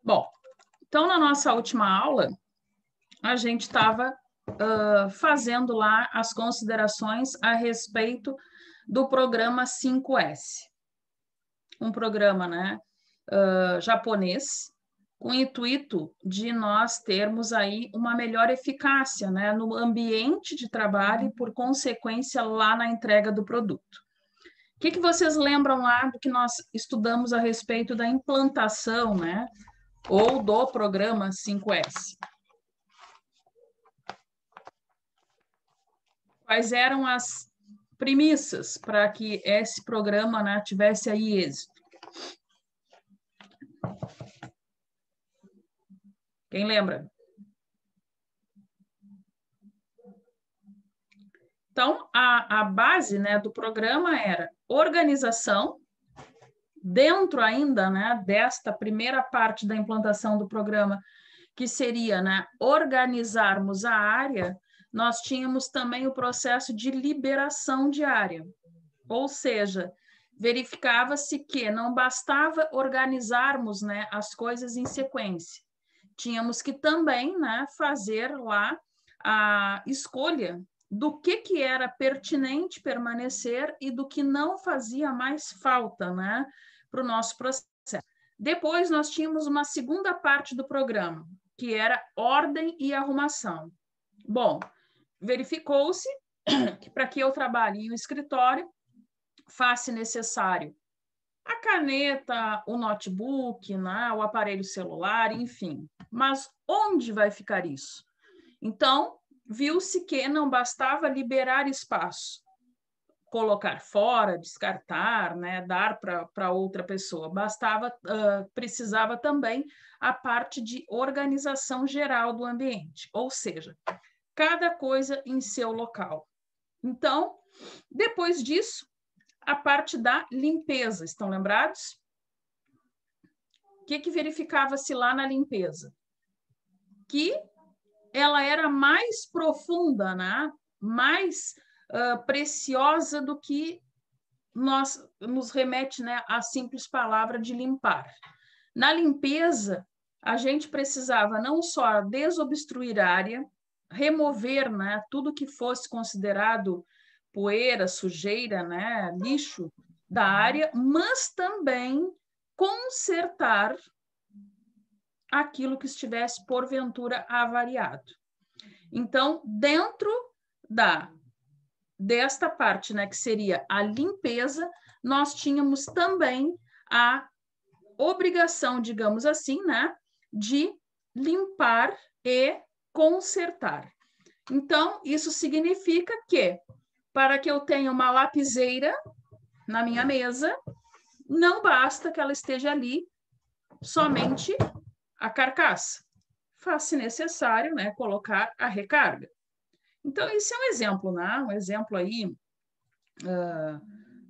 Bom, então na nossa última aula, a gente estava fazendo lá as considerações a respeito do programa 5S. Um programa, né, japonês, com o intuito de nós termos aí uma melhor eficácia, né, no ambiente de trabalho e, por consequência, lá na entrega do produto. O que vocês lembram lá do que nós estudamos a respeito da implantação, né, ou do programa 5S? Quais eram as premissas para que esse programa, né, tivesse aí êxito? Quem lembra? Então, a base, né, do programa era organização, dentro ainda, né, desta primeira parte da implantação do programa, que seria, né, organizarmos a área, nós tínhamos também o processo de liberação de área, ou seja, verificava-se que não bastava organizarmos, né, as coisas em sequência, tínhamos que também, né, fazer lá a escolha do que era pertinente permanecer e do que não fazia mais falta, né, para o nosso processo. Depois, nós tínhamos uma segunda parte do programa, que era ordem e arrumação. Bom, verificou-se que para que eu trabalhe em um escritório, faça necessário a caneta, o notebook, né, o aparelho celular, enfim. Mas onde vai ficar isso? Então, viu-se que não bastava liberar espaço, colocar fora, descartar, né, dar para outra pessoa. Precisava também a parte de organização geral do ambiente, ou seja, cada coisa em seu local. Então, depois disso, a parte da limpeza, estão lembrados? O que verificava-se lá na limpeza? Que ela era mais profunda, né? Mais preciosa do que nos remete, né, à simples palavra de limpar. Na limpeza, a gente precisava não só desobstruir a área, remover, né, tudo que fosse considerado poeira, sujeira, né, lixo da área, mas também consertar aquilo que estivesse porventura avariado. Então, dentro desta parte, né, que seria a limpeza, nós tínhamos também a obrigação, digamos assim, né, de limpar e consertar. Então, isso significa que, para que eu tenha uma lapiseira na minha mesa, não basta que ela esteja ali somente a carcaça. Faz-se necessário, né, colocar a recarga. Então, esse é um exemplo, né? Um exemplo aí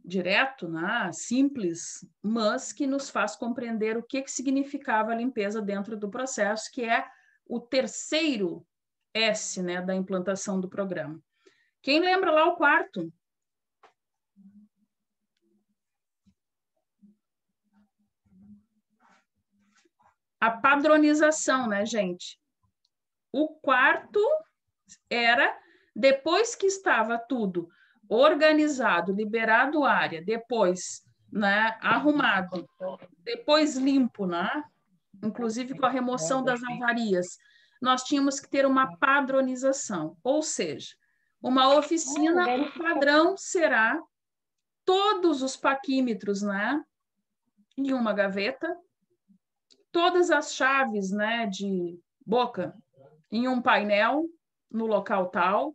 direto, né? Simples, mas que nos faz compreender o que significava a limpeza dentro do processo, que é o terceiro S, né, da implantação do programa. Quem lembra lá o quarto? A padronização, né, gente? O quarto era, depois que estava tudo organizado, liberado área, depois, né, arrumado, depois limpo, né? Inclusive com a remoção das avarias, nós tínhamos que ter uma padronização, ou seja, uma oficina, o padrão será todos os paquímetros, né, em uma gaveta, todas as chaves, né, de boca em um painel no local tal,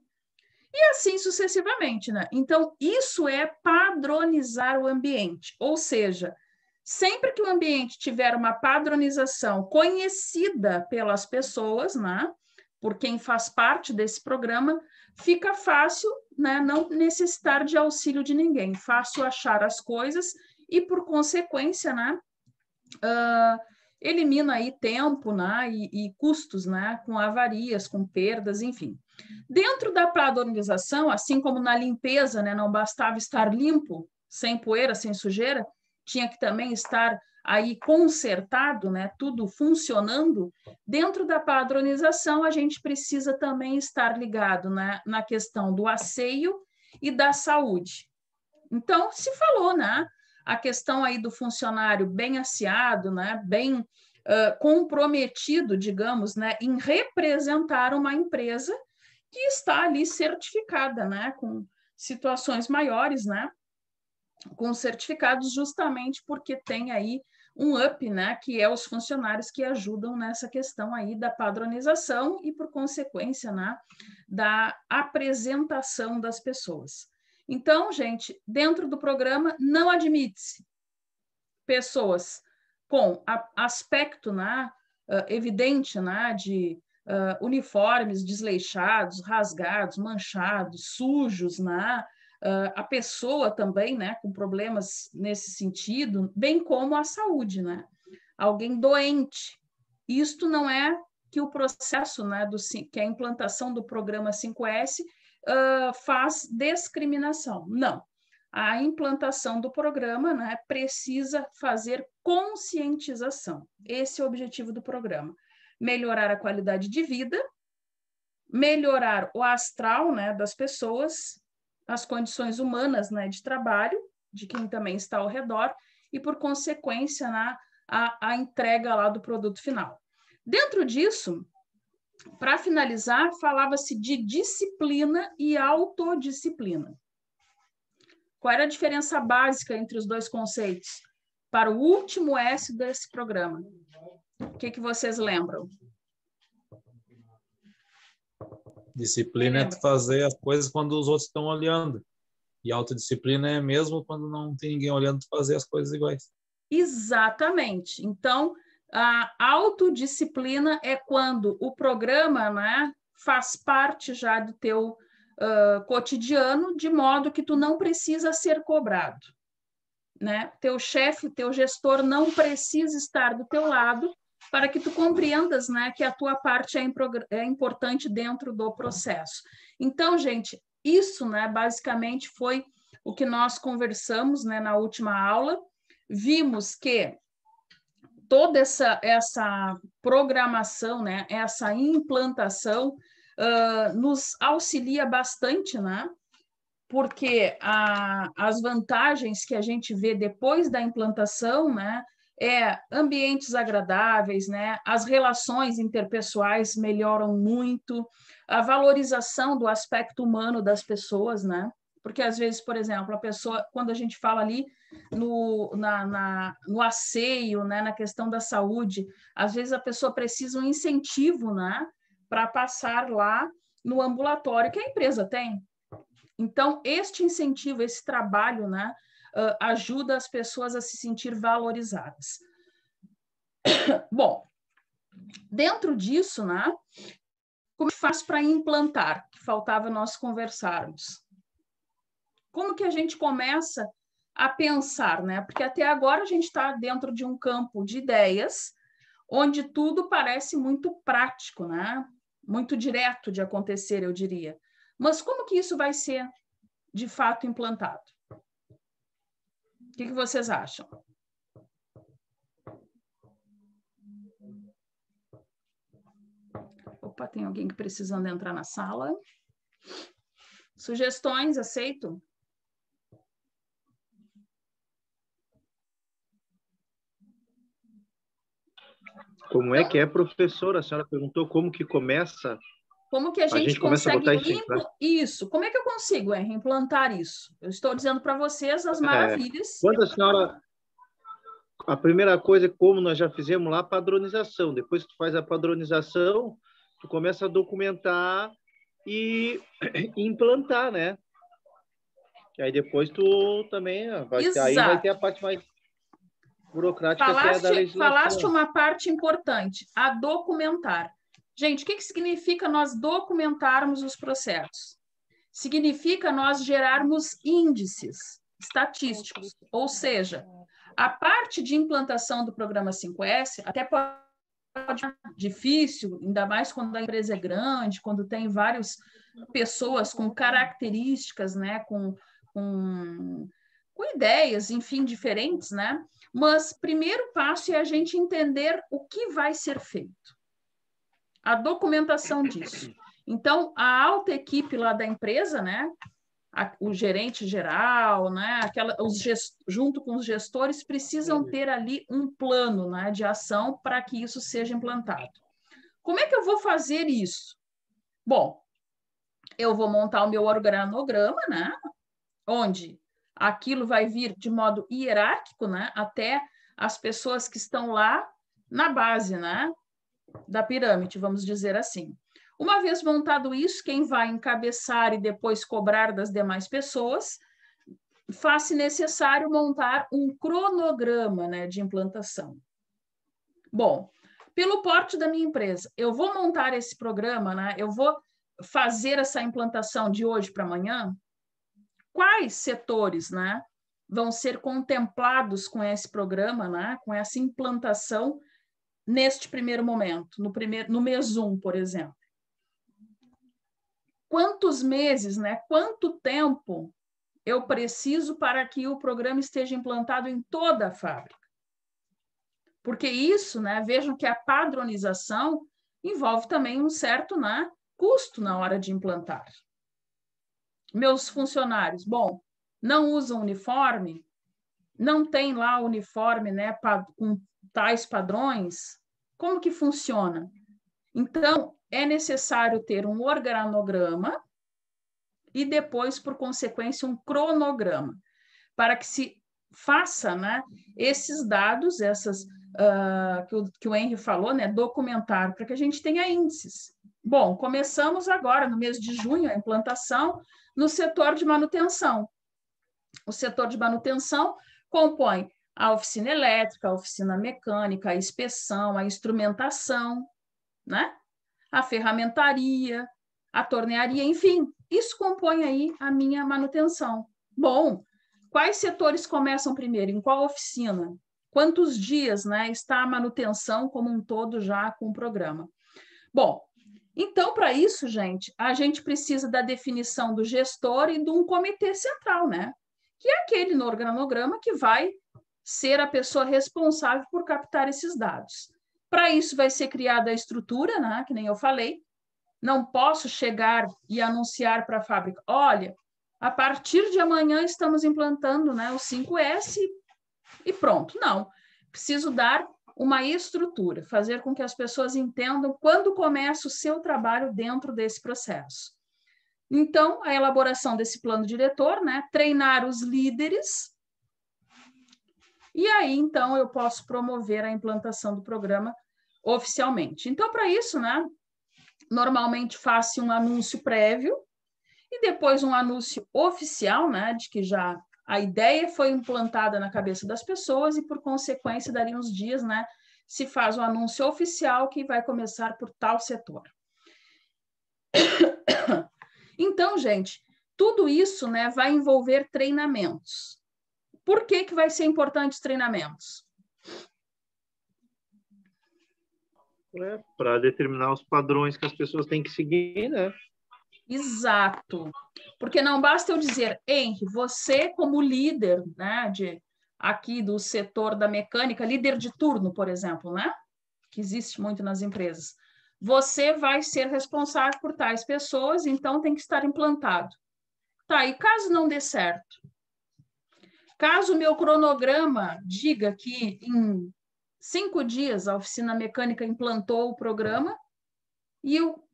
e assim sucessivamente, né? Então, isso é padronizar o ambiente, ou seja, sempre que o ambiente tiver uma padronização conhecida pelas pessoas, né, por quem faz parte desse programa, fica fácil, né, não necessitar de auxílio de ninguém, fácil achar as coisas e, por consequência, né, elimina aí tempo, né, e custos, né, com avarias, com perdas, enfim. Dentro da padronização, assim como na limpeza, né, não bastava estar limpo, sem poeira, sem sujeira, tinha que também estar aí consertado, né, tudo funcionando. Dentro da padronização, a gente precisa também estar ligado, né, na questão do asseio e da saúde. Então, se falou, né, a questão aí do funcionário bem asseado, né, bem comprometido, digamos, né, em representar uma empresa que está ali certificada, né, com situações maiores, né, com certificados justamente porque tem aí um up, né, que é os funcionários que ajudam nessa questão aí da padronização e, por consequência, né, da apresentação das pessoas. Então, gente, dentro do programa não admite-se pessoas com aspecto, né, evidente, né, de uniformes desleixados, rasgados, manchados, sujos, né, a pessoa também, né, com problemas nesse sentido, bem como a saúde, né? Alguém doente. Isto não é que o processo, né, que a implantação do programa 5S faz discriminação. Não. A implantação do programa, né, precisa fazer conscientização. Esse é o objetivo do programa. Melhorar a qualidade de vida, melhorar o astral, né, das pessoas, as condições humanas, né, de trabalho, de quem também está ao redor, e, por consequência, né, a entrega lá do produto final. Dentro disso, para finalizar, falava-se de disciplina e autodisciplina. Qual era a diferença básica entre os dois conceitos? Para o último S desse programa. O que vocês lembram? Disciplina é tu fazer as coisas quando os outros estão olhando. E autodisciplina é mesmo quando não tem ninguém olhando tu fazer as coisas iguais. Exatamente. Então, a autodisciplina é quando o programa, né, faz parte já do teu cotidiano, de modo que tu não precisa ser cobrado, né? Teu chefe, teu gestor não precisa estar do teu lado para que tu compreendas, né, que a tua parte é importante dentro do processo. Então, gente, isso, né, basicamente foi o que nós conversamos, né, na última aula. Vimos que toda essa programação, né, essa implantação nos auxilia bastante, né? Porque as vantagens que a gente vê depois da implantação, né, ambientes agradáveis, né, as relações interpessoais melhoram muito, a valorização do aspecto humano das pessoas, né? Porque, às vezes, por exemplo, a pessoa, quando a gente fala ali no asseio, né, na questão da saúde, às vezes a pessoa precisa um incentivo, né, para passar lá no ambulatório que a empresa tem. Então, este incentivo, esse trabalho, né, ajuda as pessoas a se sentir valorizadas. Bom, dentro disso, né, como faz para implantar? Que faltava nós conversarmos. Como que a gente começa a pensar, né? Porque até agora a gente está dentro de um campo de ideias, onde tudo parece muito prático, né? Muito direto de acontecer, eu diria. Mas como que isso vai ser de fato implantado? O que vocês acham? Opa, tem alguém que precisando entrar na sala. Sugestões, aceito? Como é que é, professora? A senhora perguntou como que começa? Como que a gente começa a consegue botar isso? Como é que eu consigo implantar isso? Eu estou dizendo para vocês as maravilhas. Quando a senhora... A primeira coisa é, como nós já fizemos lá, padronização. Depois que tu faz a padronização, tu começa a documentar e implantar, né? E aí depois tu também aí vai ter a parte mais burocrática, que é da legislação. Falaste uma parte importante, a documentar. Gente, o que significa nós documentarmos os processos? Significa nós gerarmos índices estatísticos, ou seja, a parte de implantação do programa 5S até pode ser difícil, ainda mais quando a empresa é grande, quando tem várias pessoas com características, né, com com ideias, enfim, diferentes, né? Mas primeiro passo é a gente entender o que vai ser feito. A documentação disso. Então, a alta equipe lá da empresa, né? O gerente geral, né? Junto com os gestores, precisam ter ali um plano, né, de ação para que isso seja implantado. Como é que eu vou fazer isso? Bom, eu vou montar o meu organograma, né? Onde aquilo vai vir de modo hierárquico, né? Até as pessoas que estão lá na base, né? Da pirâmide, vamos dizer assim. Uma vez montado isso, quem vai encabeçar e depois cobrar das demais pessoas, faz-se necessário montar um cronograma, né, de implantação. Bom, pelo porte da minha empresa, eu vou montar esse programa, né? Eu vou fazer essa implantação de hoje para amanhã. Quais setores, né, vão ser contemplados com esse programa, né, com essa implantação neste primeiro momento, no mês 1, por exemplo? Quantos meses, né, quanto tempo eu preciso para que o programa esteja implantado em toda a fábrica? Porque isso, né, vejam que a padronização envolve também um certo, né, custo na hora de implantar. Meus funcionários, bom, não usam uniforme, não tem lá uniforme, né, com tais padrões, como que funciona? Então, é necessário ter um organograma e depois, por consequência, um cronograma, para que se faça, né, esses dados, que o Henry falou, né, documentar, para que a gente tenha índices. Bom, começamos agora, no mês de junho, a implantação no setor de manutenção. O setor de manutenção compõe a oficina elétrica, a oficina mecânica, a inspeção, a instrumentação, né? A ferramentaria, a tornearia, enfim, isso compõe aí a minha manutenção. Bom, quais setores começam primeiro? Em qual oficina? Quantos dias, né, está a manutenção como um todo já com o programa? Bom, então, para isso, gente, a gente precisa da definição do gestor e de um comitê central, né? Que é aquele no organograma que vai ser a pessoa responsável por captar esses dados. Para isso vai ser criada a estrutura, né? Que nem eu falei. Não posso chegar e anunciar para a fábrica, olha, a partir de amanhã estamos implantando, né, o 5S e pronto. Não, preciso dar uma estrutura, fazer com que as pessoas entendam quando começa o seu trabalho dentro desse processo. Então, a elaboração desse plano diretor, né, treinar os líderes, e aí, então, eu posso promover a implantação do programa oficialmente. Então, para isso, né, normalmente faço um anúncio prévio e depois um anúncio oficial, né, de que já a ideia foi implantada na cabeça das pessoas e, por consequência, dali uns dias, né, se faz o anúncio oficial que vai começar por tal setor. Então, gente, tudo isso, né, vai envolver treinamentos. Por que que vai ser importante os treinamentos? Para determinar os padrões que as pessoas têm que seguir, né? Exato. Porque não basta eu dizer, Henry, você como líder, né, aqui do setor da mecânica, líder de turno, por exemplo, né, que existe muito nas empresas, você vai ser responsável por tais pessoas, então tem que estar implantado. Tá, e caso não dê certo? Caso o meu cronograma diga que em 5 dias a oficina mecânica implantou o programa e eu,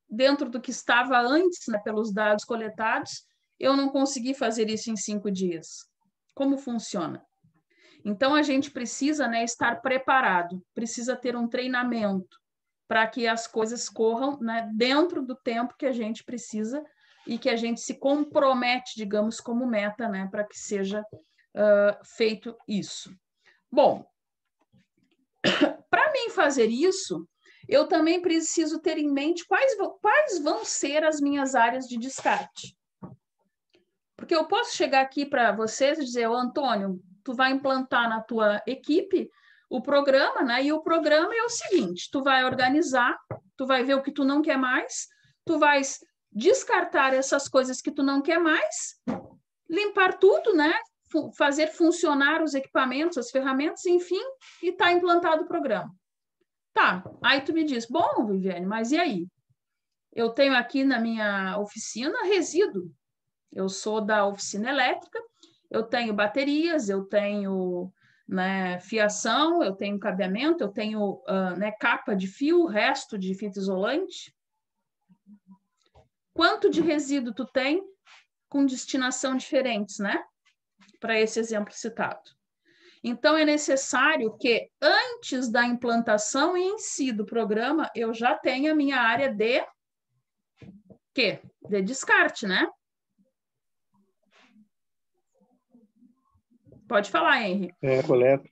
dentro do que estava antes, né, pelos dados coletados, eu não consegui fazer isso em 5 dias. Como funciona? Então, a gente precisa, né, estar preparado, precisa ter um treinamento para que as coisas corram, né, dentro do tempo que a gente precisa e que a gente se compromete, digamos, como meta, né, para que seja feito isso. Bom, para mim fazer isso, eu também preciso ter em mente quais vão ser as minhas áreas de descarte. Porque eu posso chegar aqui para vocês e dizer, Antônio, tu vai implantar na tua equipe o programa, né? E o programa é o seguinte, tu vai organizar, tu vai ver o que tu não quer mais, tu vais descartar essas coisas que tu não quer mais, limpar tudo, né? fazer funcionar os equipamentos, as ferramentas, enfim, e está implantado o programa. Tá, aí tu me diz, bom, Viviane, mas e aí? Eu tenho aqui na minha oficina resíduo. Eu sou da oficina elétrica, eu tenho baterias, eu tenho, né, fiação, eu tenho cabeamento, eu tenho né, capa de fio, resto de fita isolante. Quanto de resíduo tu tem com destinação diferentes, né? Para esse exemplo citado. Então, é necessário que, antes da implantação em si do programa, eu já tenha a minha área de quê? De descarte, né? Pode falar, Henry. Coleta.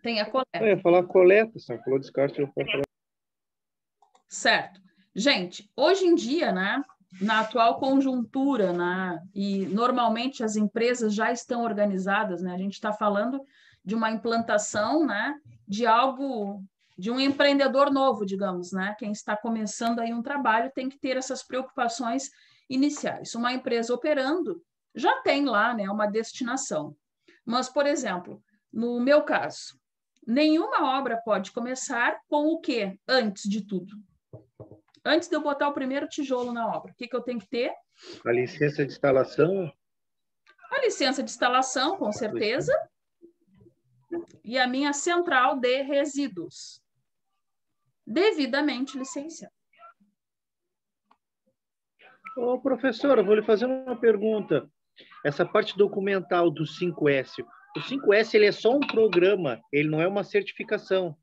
Tem a coleta. Eu ia falar coleta, você falou descarte, eu vou falar. Certo. Gente, hoje em dia, né, na atual conjuntura, né, e normalmente as empresas já estão organizadas, né, a gente está falando de uma implantação, né, de algo, de um empreendedor novo, digamos, né, quem está começando aí um trabalho tem que ter essas preocupações iniciais. Uma empresa operando já tem lá, né, uma destinação. Mas, por exemplo, no meu caso, nenhuma obra pode começar com o quê? Antes de tudo. Antes de eu botar o primeiro tijolo na obra, o que eu tenho que ter? A licença de instalação. A licença de instalação, com certeza. E a minha central de resíduos. Devidamente licenciada. Ô, professora, vou lhe fazer uma pergunta. Essa parte documental do 5S, o 5S ele é só um programa, ele não é uma certificação.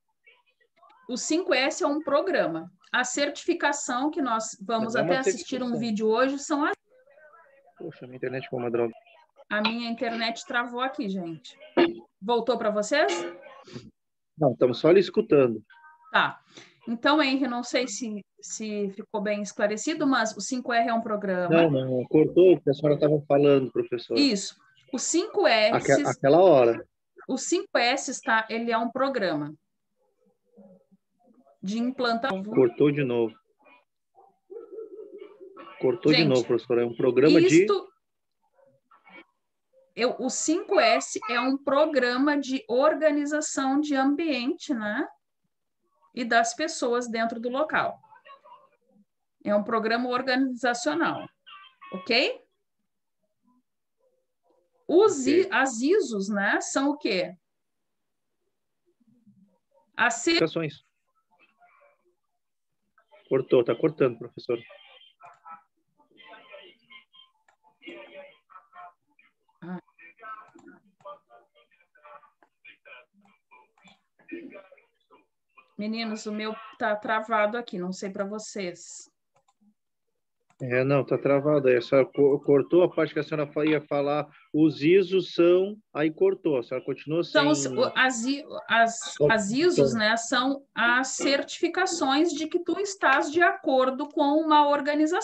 O 5S é um programa. A certificação que nós vamos até assistir um vídeo hoje são as... Poxa, minha internet foi uma droga. A minha internet travou aqui, gente. Voltou para vocês? Não, estamos só lhe escutando. Tá. Então, Henry, não sei se ficou bem esclarecido, mas o 5R é um programa... Não, cortou o que a senhora estava falando, professor. Isso. O 5S... Aquela hora. O 5S ele é um programa de implantação. Cortou de novo. Cortou de novo, professora. É um programa o 5S é um programa de organização de ambiente, né? E das pessoas dentro do local. É um programa organizacional. Ok? As ISOs, né? São o quê? As certificações. Cortou, tá cortando, professor. Meninos, o meu tá travado aqui, não sei para vocês. Não, tá travado. Aí a senhora cortou a parte que a senhora ia falar. Os ISOs são... Aí cortou. A senhora continua sem... As ISOs, né, são as certificações de que tu estás de acordo com uma organização.